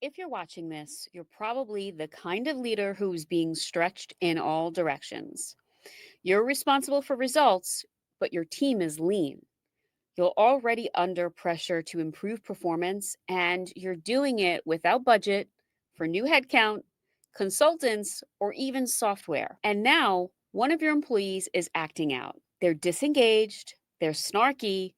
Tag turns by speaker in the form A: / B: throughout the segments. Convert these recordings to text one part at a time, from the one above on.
A: If you're watching this, you're probably the kind of leader who's being stretched in all directions. You're responsible for results, but your team is lean. You're already under pressure to improve performance, and you're doing it without budget for new headcount, consultants, or even software. And now one of your employees is acting out. They're disengaged, they're snarky,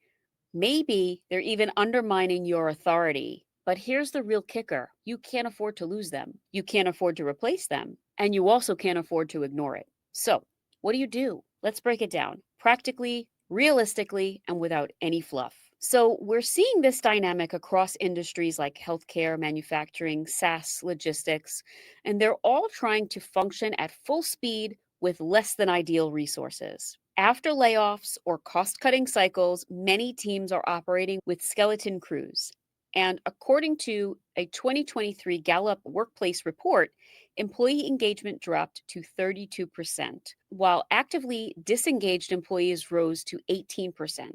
A: maybe they're even undermining your authority. But here's the real kicker: you can't afford to lose them. You can't afford to replace them. And you also can't afford to ignore it. So, what do you do? Let's break it down practically, realistically, and without any fluff. So, we're seeing this dynamic across industries like healthcare, manufacturing, SaaS, logistics, and they're all trying to function at full speed with less than ideal resources. After layoffs or cost cutting cycles, many teams are operating with skeleton crews. And according to a 2023 Gallup workplace report, employee engagement dropped to 32%, while actively disengaged employees rose to 18%,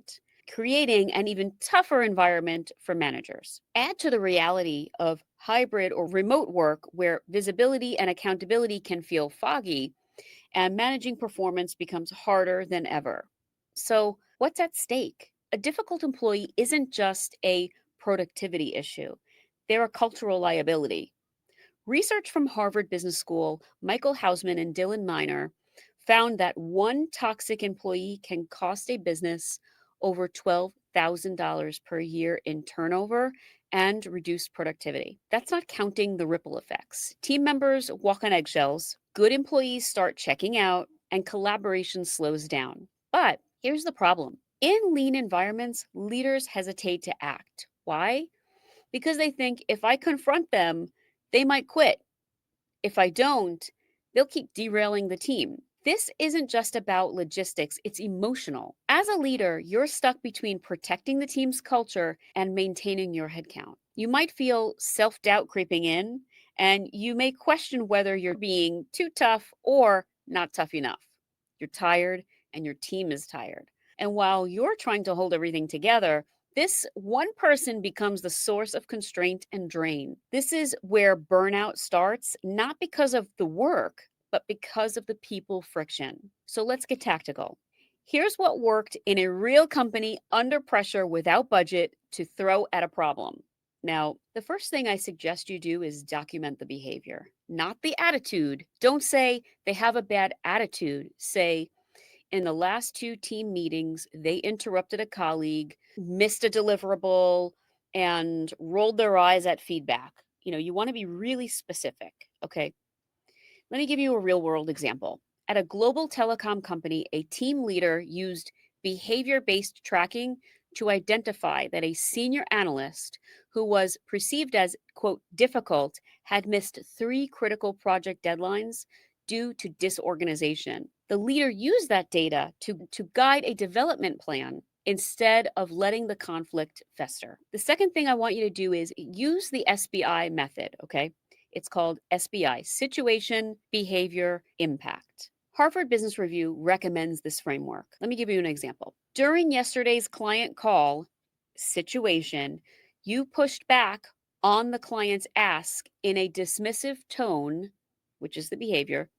A: creating an even tougher environment for managers. Add to the reality of hybrid or remote work where visibility and accountability can feel foggy, and managing performance becomes harder than ever. So, what's at stake? A difficult employee isn't just a productivity issue, they're a cultural liability. Research from Harvard Business School, Michael Hausman and Dylan Miner found that one toxic employee can cost a business over $12,000 per year in turnover and reduced productivity. That's not counting the ripple effects. Team members walk on eggshells, good employees start checking out, and collaboration slows down. But here's the problem: in lean environments, leaders hesitate to act. Why? Because they think if I confront them, they might quit. If I don't, they'll keep derailing the team. This isn't just about logistics, it's emotional. As a leader, you're stuck between protecting the team's culture and maintaining your headcount. You might feel self doubt creeping in, and you may question whether you're being too tough or not tough enough. You're tired, and your team is tired. And while you're trying to hold everything together, this one person becomes the source of constraint and drain. This is where burnout starts, not because of the work, but because of the people friction. So let's get tactical. Here's what worked in a real company under pressure without budget to throw at a problem. Now, the first thing I suggest you do is document the behavior, not the attitude. Don't say they have a bad attitude. Say, in the last two team meetings, they interrupted a colleague, missed a deliverable, and rolled their eyes at feedback. You want to be really specific. Okay. Let me give you a real world example. At a global telecom company, a team leader used behavior based tracking to identify that a senior analyst who was perceived as, quote, difficult had missed three critical project deadlines due to disorganization. The leader used that data to guide a development plan instead of letting the conflict fester. The second thing I want you to do is use the SBI method, okay? It's called SBI, Situation, Behavior, Impact. Harvard Business Review recommends this framework. Let me give you an example. During yesterday's client call situation, you pushed back on the client's ask in a dismissive tone, which is the behavior,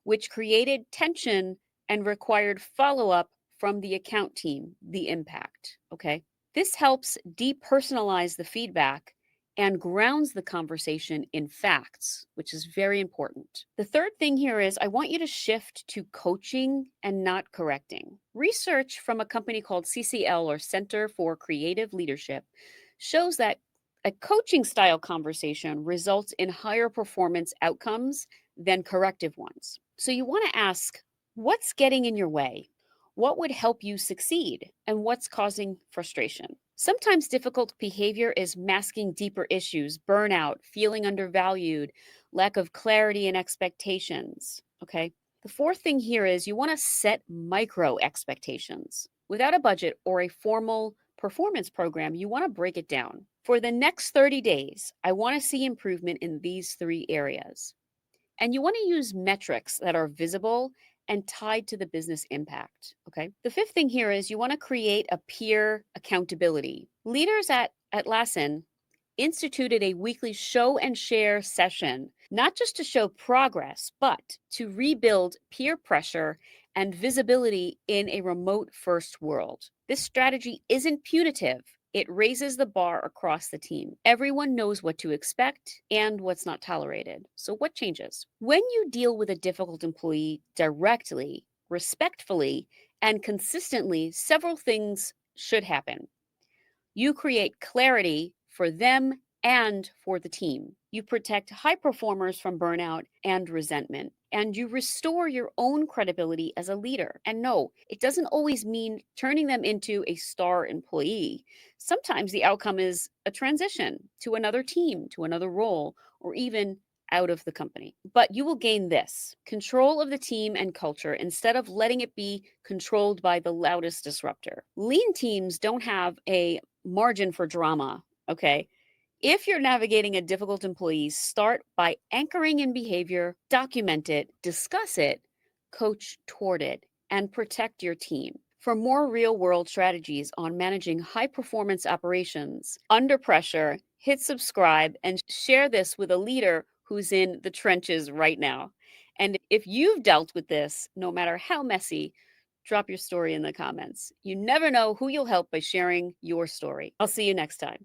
A: which created tension and required follow up from the account team, the impact. Okay. This helps depersonalize the feedback and grounds the conversation in facts, which is very important. The third thing here is I want you to shift to coaching and not correcting. Research from a company called CCL, or Center for Creative Leadership, shows that a coaching style conversation results in higher performance outcomes than corrective ones. So you want to ask, what's getting in your way? What would help you succeed? And what's causing frustration? Sometimes difficult behavior is masking deeper issues: burnout, feeling undervalued, lack of clarity and expectations. Okay. The fourth thing here is you want to set micro expectations. Without a budget or a formal performance program, you want to break it down. For the next 30 days, I want to see improvement in these three areas. And you want to use metrics that are visible and tied to the business impact. Okay. The fifth thing here is you want to create a peer accountability. Leaders at Lassen instituted a weekly show and share session, not just to show progress, but to rebuild peer pressure and visibility in a remote first world. This strategy isn't punitive. It raises the bar across the team. Everyone knows what to expect and what's not tolerated. So, what changes? When you deal with a difficult employee directly, respectfully, and consistently, several things should happen. You create clarity for them and for the team. You protect high performers from burnout and resentment. And you restore your own credibility as a leader. And no, it doesn't always mean turning them into a star employee. Sometimes the outcome is a transition to another team, to another role, or even out of the company. But you will gain this control of the team and culture instead of letting it be controlled by the loudest disruptor. Lean teams don't have a margin for drama. Okay. If you're navigating a difficult employee, start by anchoring in behavior, document it, discuss it, coach toward it, and protect your team. For more real world strategies on managing high performance operations under pressure, hit subscribe and share this with a leader who's in the trenches right now. And if you've dealt with this, no matter how messy, drop your story in the comments. You never know who you'll help by sharing your story. I'll see you next time.